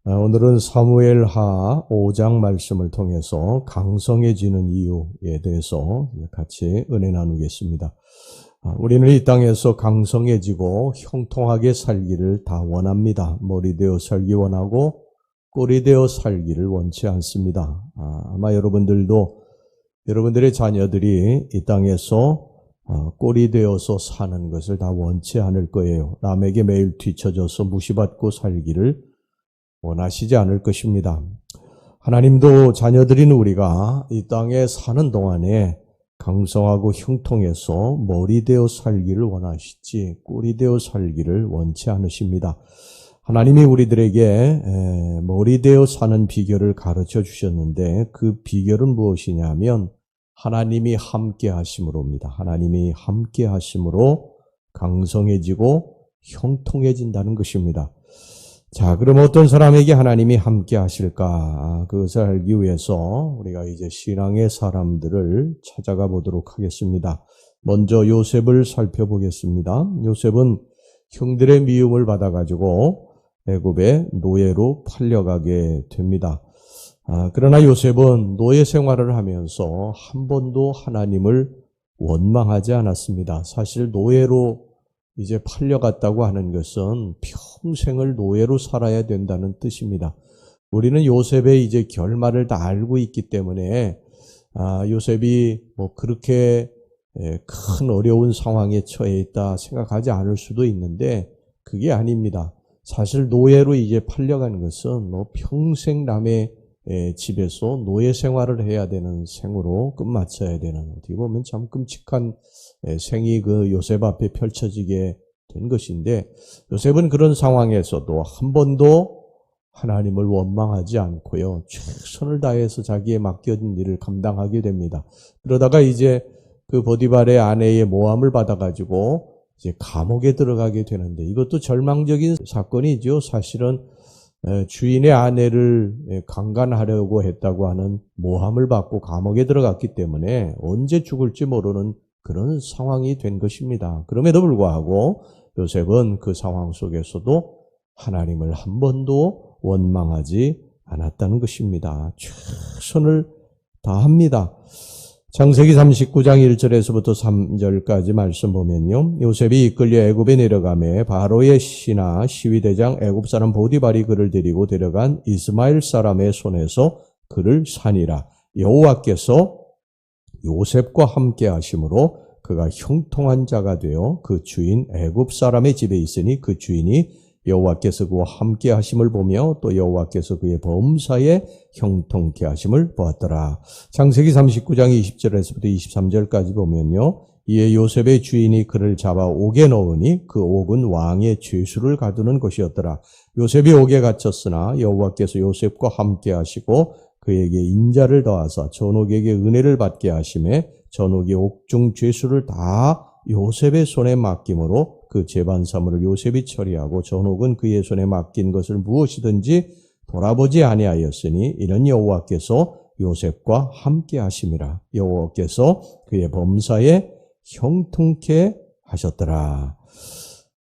오늘은 사무엘하 5장 말씀을 통해서 강성해지는 이유에 대해서 같이 은혜 나누겠습니다. 우리는 이 땅에서 강성해지고 형통하게 살기를 다 원합니다. 머리 되어 살기 원하고 꼬리 되어 살기를 원치 않습니다. 아마 여러분들도 여러분들의 자녀들이 이 땅에서 꼬리 되어서 사는 것을 다 원치 않을 거예요. 남에게 매일 뒤처져서 무시받고 살기를 원하시지 않을 것입니다. 하나님도 자녀들인 우리가 이 땅에 사는 동안에 강성하고 형통해서 머리 되어 살기를 원하시지 꼬리 되어 살기를 원치 않으십니다. 하나님이 우리들에게 머리 되어 사는 비결을 가르쳐 주셨는데 그 비결은 무엇이냐면 하나님이 함께 하심으로입니다. 하나님이 함께 하심으로 강성해지고 형통해진다는 것입니다. 자, 그럼 어떤 사람에게 하나님이 함께 하실까? 그것을 알기 위해서 우리가 이제 신앙의 사람들을 찾아가 보도록 하겠습니다. 먼저 요셉을 살펴보겠습니다. 요셉은 형들의 미움을 받아가지고 애굽의 노예로 팔려가게 됩니다. 그러나 요셉은 노예 생활을 하면서 한 번도 하나님을 원망하지 않았습니다. 사실 노예로 이제 팔려갔다고 하는 것은 평생을 노예로 살아야 된다는 뜻입니다. 우리는 요셉의 이제 결말을 다 알고 있기 때문에 요셉이 그렇게 큰 어려운 상황에 처해 있다 생각하지 않을 수도 있는데 그게 아닙니다. 사실 노예로 이제 팔려간 것은 평생 남의 집에서 노예 생활을 해야 되는 생으로 끝마쳐야 되는, 어떻게 보면 참 끔찍한 생이 그 요셉 앞에 펼쳐지게 된 것인데, 요셉은 그런 상황에서도 한 번도 하나님을 원망하지 않고요, 최선을 다해서 자기의 맡겨진 일을 감당하게 됩니다. 그러다가 이제 그 보디발의 아내의 모함을 받아가지고 이제 감옥에 들어가게 되는데, 이것도 절망적인 사건이죠. 사실은 주인의 아내를 강간하려고 했다고 하는 모함을 받고 감옥에 들어갔기 때문에 언제 죽을지 모르는 그런 상황이 된 것입니다. 그럼에도 불구하고 요셉은 그 상황 속에서도 하나님을 한 번도 원망하지 않았다는 것입니다. 최선을 다합니다. 창세기 39장 1절에서부터 3절까지 말씀 보면요, 요셉이 이끌려 애굽에 내려가매 바로의 신하 시위대장 애굽 사람 보디발이 그를 데리고 데려간 이스마엘 사람의 손에서 그를 산이라. 여호와께서 요셉과 함께 하심으로 그가 형통한 자가 되어 그 주인 애굽 사람의 집에 있으니 그 주인이 여호와께서 그와 함께 하심을 보며 또 여호와께서 그의 범사에 형통케 하심을 보았더라. 창세기 39장 20절에서부터 23절까지 보면요, 이에 요셉의 주인이 그를 잡아 옥에 넣으니 그 옥은 왕의 죄수를 가두는 곳이었더라. 요셉이 옥에 갇혔으나 여호와께서 요셉과 함께 하시고 그에게 인자를 더하사 전옥에게 은혜를 받게 하심에 전옥이 옥중 죄수를 다 요셉의 손에 맡김으로 그 재반 사물을 요셉이 처리하고 전옥은 그의 손에 맡긴 것을 무엇이든지 돌아보지 아니하였으니 이는 여호와께서 요셉과 함께 하심이라. 여호와께서 그의 범사에 형통케 하셨더라.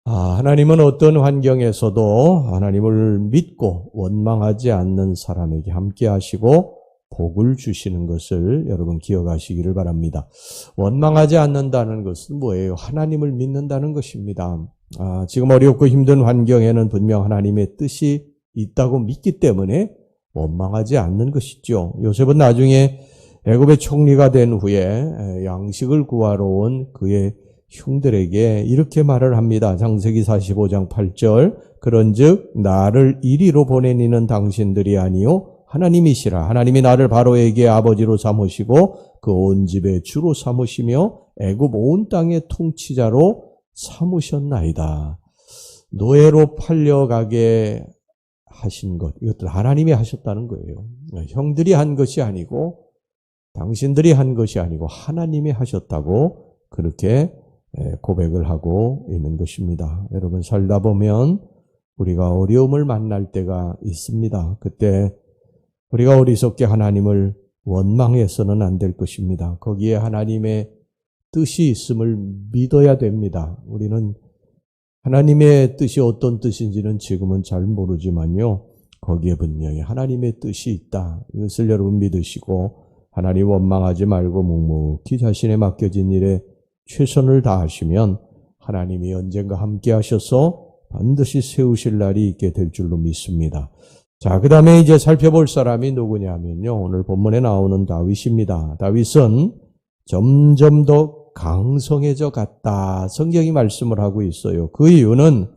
하나님은 어떤 환경에서도 하나님을 믿고 원망하지 않는 사람에게 함께 하시고 복을 주시는 것을 여러분 기억하시기를 바랍니다. 원망하지 않는다는 것은 뭐예요? 하나님을 믿는다는 것입니다. 지금 어렵고 힘든 환경에는 분명 하나님의 뜻이 있다고 믿기 때문에 원망하지 않는 것이죠. 요셉은 나중에 애굽의 총리가 된 후에 양식을 구하러 온 그의 형들에게 이렇게 말을 합니다. 창세기 45장 8절, 그런즉 나를 이리로 보낸 이는 당신들이 아니요 하나님이시라. 하나님이 나를 바로에게 아버지로 삼으시고 그 온 집의 주로 삼으시며 애굽 온 땅의 통치자로 삼으셨나이다. 노예로 팔려가게 하신 것, 이것들 하나님이 하셨다는 거예요. 형들이 한 것이 아니고 당신들이 한 것이 아니고 하나님이 하셨다고 그렇게 고백을 하고 있는 것입니다. 여러분, 살다 보면 우리가 어려움을 만날 때가 있습니다. 그때 우리가 어리석게 하나님을 원망해서는 안 될 것입니다. 거기에 하나님의 뜻이 있음을 믿어야 됩니다. 우리는 하나님의 뜻이 어떤 뜻인지는 지금은 잘 모르지만요, 거기에 분명히 하나님의 뜻이 있다. 이것을 여러분 믿으시고 하나님 원망하지 말고 묵묵히 자신의 맡겨진 일에 최선을 다하시면 하나님이 언젠가 함께 하셔서 반드시 세우실 날이 있게 될 줄로 믿습니다. 자, 그 다음에 이제 살펴볼 사람이 누구냐면요. 오늘 본문에 나오는 다윗입니다. 다윗은 점점 더 강성해져 갔다. 성경이 말씀을 하고 있어요. 그 이유는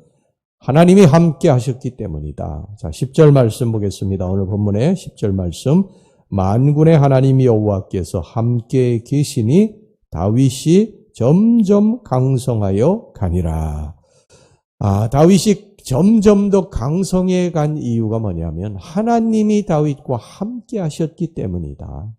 하나님이 함께 하셨기 때문이다. 자, 10절 말씀 보겠습니다. 오늘 본문의 10절 말씀. 만군의 하나님 여호와께서 함께 계시니 다윗이 점점 강성하여 가니라. 다윗이 점점 더 강성해 간 이유가 뭐냐면 하나님이 다윗과 함께 하셨기 때문이다.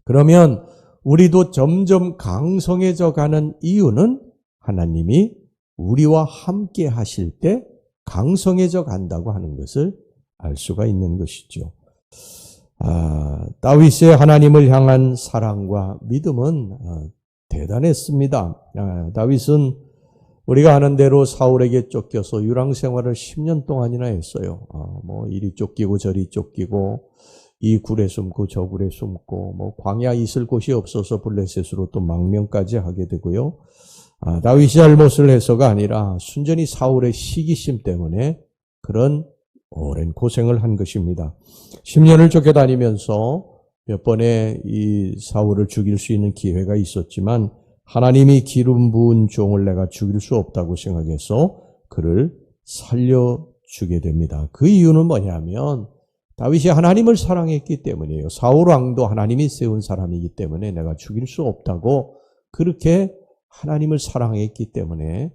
그러면 우리도 점점 강성해져 가는 이유는 하나님이 우리와 함께 하실 때 강성해져 간다고 하는 것을 알 수가 있는 것이죠. 다윗의 하나님을 향한 사랑과 믿음은 대단했습니다. 다윗은 우리가 아는 대로 사울에게 쫓겨서 유랑 생활을 10년 동안이나 했어요. 이리 쫓기고 저리 쫓기고 이 굴에 숨고 저 굴에 숨고 광야 있을 곳이 없어서 블레셋으로 또 망명까지 하게 되고요. 다윗이 잘못을 해서가 아니라 순전히 사울의 시기심 때문에 그런 오랜 고생을 한 것입니다. 10년을 쫓겨다니면서 몇 번의 이 사울을 죽일 수 있는 기회가 있었지만 하나님이 기름 부은 종을 내가 죽일 수 없다고 생각해서 그를 살려주게 됩니다. 그 이유는 뭐냐면 다윗이 하나님을 사랑했기 때문이에요. 사울 왕도 하나님이 세운 사람이기 때문에 내가 죽일 수 없다고 그렇게 하나님을 사랑했기 때문에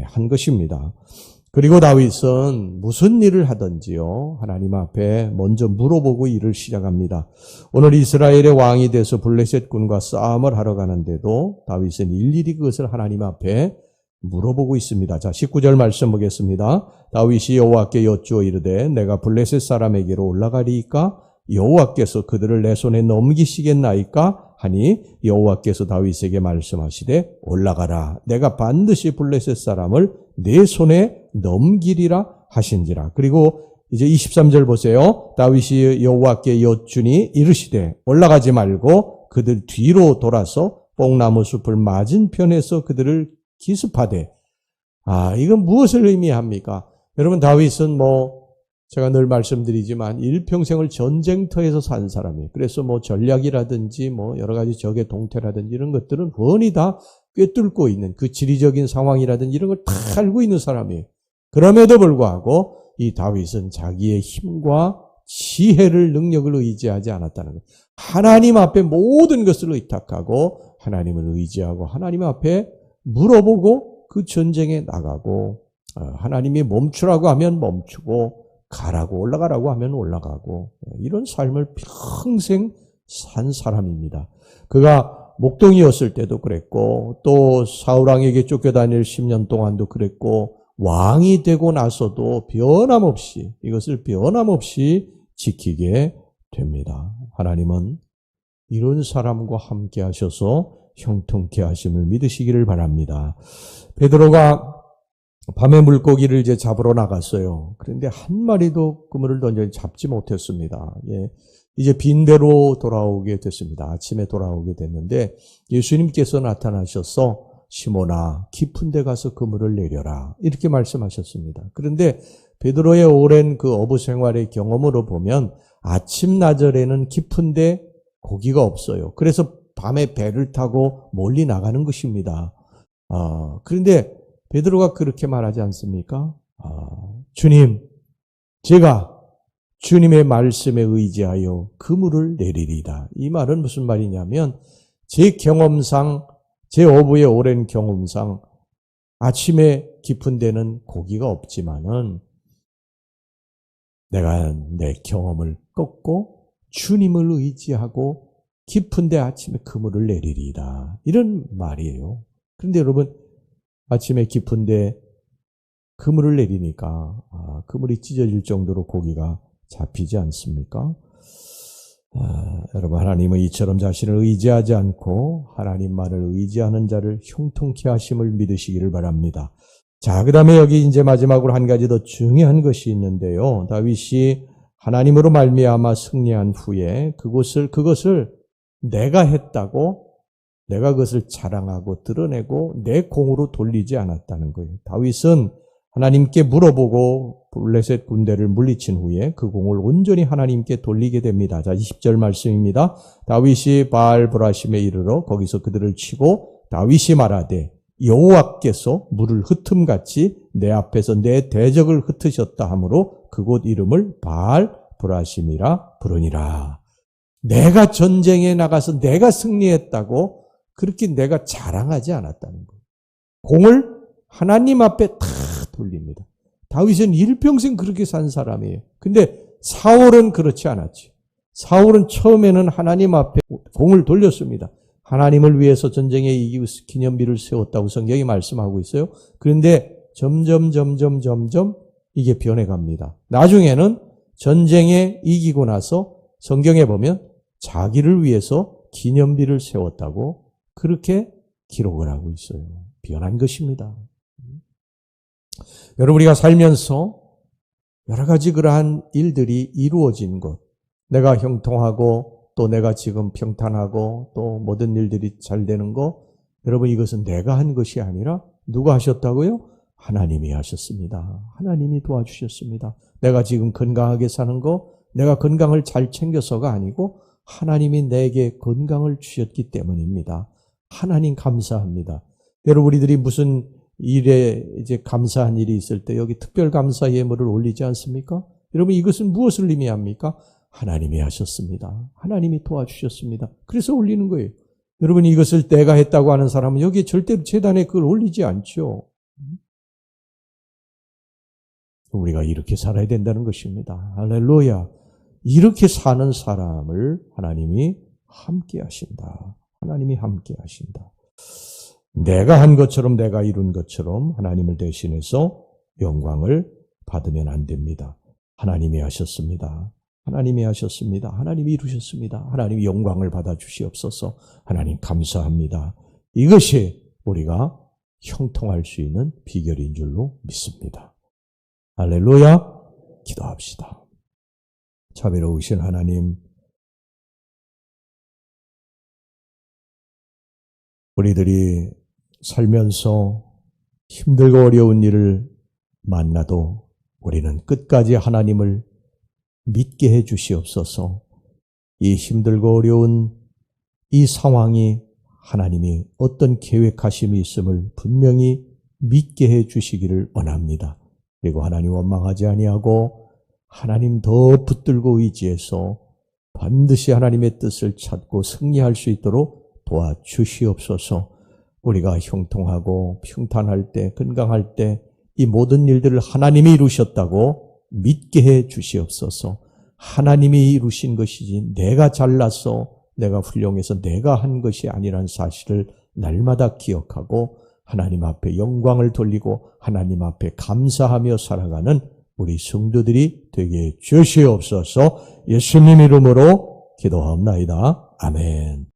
한 것입니다. 그리고 다윗은 무슨 일을 하든지요, 하나님 앞에 먼저 물어보고 일을 시작합니다. 오늘 이스라엘의 왕이 돼서 블레셋 군과 싸움을 하러 가는데도 다윗은 일일이 그것을 하나님 앞에 물어보고 있습니다. 자, 19절 말씀 보겠습니다. 다윗이 여호와께 여쭈어 이르되 내가 블레셋 사람에게로 올라가리이까? 여호와께서 그들을 내 손에 넘기시겠나이까? 하니 여호와께서 다윗에게 말씀하시되 올라가라. 내가 반드시 블레셋 사람을 내 손에 넘기리라 하신지라. 그리고 이제 23절 보세요. 다윗이 여호와께 여쭈니 이르시되 올라가지 말고 그들 뒤로 돌아서 뽕나무 숲을 맞은편에서 그들을 기습하되. 이건 무엇을 의미합니까? 여러분, 다윗은 제가 늘 말씀드리지만 일평생을 전쟁터에서 산 사람이에요. 그래서 전략이라든지 여러 가지 적의 동태라든지 이런 것들은 훤히 다 꿰뚫고 있는 그 지리적인 상황이라든지 이런 걸 다 알고 있는 사람이에요. 그럼에도 불구하고 이 다윗은 자기의 힘과 지혜를, 능력을 의지하지 않았다는 거예요. 하나님 앞에 모든 것을 의탁하고 하나님을 의지하고 하나님 앞에 물어보고 그 전쟁에 나가고 하나님이 멈추라고 하면 멈추고 가라고 올라가라고 하면 올라가고 이런 삶을 평생 산 사람입니다. 그가 목동이었을 때도 그랬고 또 사울왕에게 쫓겨다닐 10년 동안도 그랬고 왕이 되고 나서도 변함없이 이것을 변함없이 지키게 됩니다. 하나님은 이런 사람과 함께 하셔서 형통케 하심을 믿으시기를 바랍니다. 베드로가 밤에 물고기를 이제 잡으러 나갔어요. 그런데 한 마리도 그물을 던져 잡지 못했습니다. 이제 빈대로 돌아오게 됐습니다. 아침에 돌아오게 됐는데 예수님께서 나타나셔서 시몬아 깊은 데 가서 그물을 내려라 이렇게 말씀하셨습니다. 그런데 베드로의 오랜 그 어부 생활의 경험으로 보면 아침 나절에는 깊은 데 고기가 없어요. 그래서 밤에 배를 타고 멀리 나가는 것입니다. 그런데 베드로가 그렇게 말하지 않습니까? 주님, 제가 주님의 말씀에 의지하여 그물을 내리리다. 이 말은 무슨 말이냐면 제 경험상, 제 어부의 오랜 경험상 아침에 깊은 데는 고기가 없지만은 내가 내 경험을 꺾고 주님을 의지하고 깊은 데 아침에 그물을 내리리다. 이런 말이에요. 그런데 여러분, 아침에 깊은데 그물을 내리니까 그물이 찢어질 정도로 고기가 잡히지 않습니까? 여러분, 하나님은 이처럼 자신을 의지하지 않고 하나님 말을 의지하는 자를 형통케 하심을 믿으시기를 바랍니다. 자, 그 다음에 여기 이제 마지막으로 한 가지 더 중요한 것이 있는데요. 다윗이 하나님으로 말미암아 승리한 후에 그것을 내가 했다고, 내가 그것을 자랑하고 드러내고 내 공으로 돌리지 않았다는 거예요. 다윗은 하나님께 물어보고 블레셋 군대를 물리친 후에 그 공을 온전히 하나님께 돌리게 됩니다. 자, 20절 말씀입니다. 다윗이 바알브라심에 이르러 거기서 그들을 치고 다윗이 말하되 여호와께서 물을 흩음같이 내 앞에서 내 대적을 흩으셨다 하므로 그곳 이름을 바알브라심이라 부르니라. 내가 전쟁에 나가서 내가 승리했다고 그렇게 내가 자랑하지 않았다는 거예요. 공을 하나님 앞에 다 돌립니다. 다윗은 일평생 그렇게 산 사람이에요. 근데 사울은 그렇지 않았지. 사울은 처음에는 하나님 앞에 공을 돌렸습니다. 하나님을 위해서 전쟁에 이기고 기념비를 세웠다고 성경이 말씀하고 있어요. 그런데 점점 이게 변해갑니다. 나중에는 전쟁에 이기고 나서 성경에 보면 자기를 위해서 기념비를 세웠다고 그렇게 기록을 하고 있어요. 변한 것입니다. 여러분, 우리가 살면서 여러 가지 그러한 일들이 이루어진 것, 내가 형통하고 또 내가 지금 평탄하고 또 모든 일들이 잘 되는 거, 여러분 이것은 내가 한 것이 아니라 누가 하셨다고요? 하나님이 하셨습니다. 하나님이 도와주셨습니다. 내가 지금 건강하게 사는 거, 내가 건강을 잘 챙겨서가 아니고 하나님이 내게 건강을 주셨기 때문입니다. 하나님 감사합니다. 여러분, 우리들이 무슨 일에 이제 감사한 일이 있을 때 여기 특별 감사 예물을 올리지 않습니까? 여러분, 이것은 무엇을 의미합니까? 하나님이 하셨습니다. 하나님이 도와주셨습니다. 그래서 올리는 거예요. 여러분, 이것을 내가 했다고 하는 사람은 여기 절대로 제단에 그걸 올리지 않죠. 우리가 이렇게 살아야 된다는 것입니다. 할렐루야. 이렇게 사는 사람을 하나님이 함께 하신다. 하나님이 함께 하신다. 내가 한 것처럼, 내가 이룬 것처럼 하나님을 대신해서 영광을 받으면 안 됩니다. 하나님이 하셨습니다. 하나님이 하셨습니다. 하나님이 이루셨습니다. 하나님이 영광을 받아 주시옵소서. 하나님 감사합니다. 이것이 우리가 형통할 수 있는 비결인 줄로 믿습니다. 할렐루야. 기도합시다. 자비로우신 하나님, 우리들이 살면서 힘들고 어려운 일을 만나도 우리는 끝까지 하나님을 믿게 해 주시옵소서. 이 힘들고 어려운 이 상황이 하나님이 어떤 계획하심이 있음을 분명히 믿게 해 주시기를 원합니다. 그리고 하나님 원망하지 아니하고 하나님 더 붙들고 의지해서 반드시 하나님의 뜻을 찾고 승리할 수 있도록 도와주시옵소서. 우리가 형통하고 평탄할 때, 건강할 때 이 모든 일들을 하나님이 이루셨다고 믿게 해 주시옵소서. 하나님이 이루신 것이지 내가 잘나서 내가 훌륭해서 내가 한 것이 아니라는 사실을 날마다 기억하고 하나님 앞에 영광을 돌리고 하나님 앞에 감사하며 살아가는 우리 성도들이 되게 주시옵소서. 예수님 이름으로 기도하옵나이다. 아멘.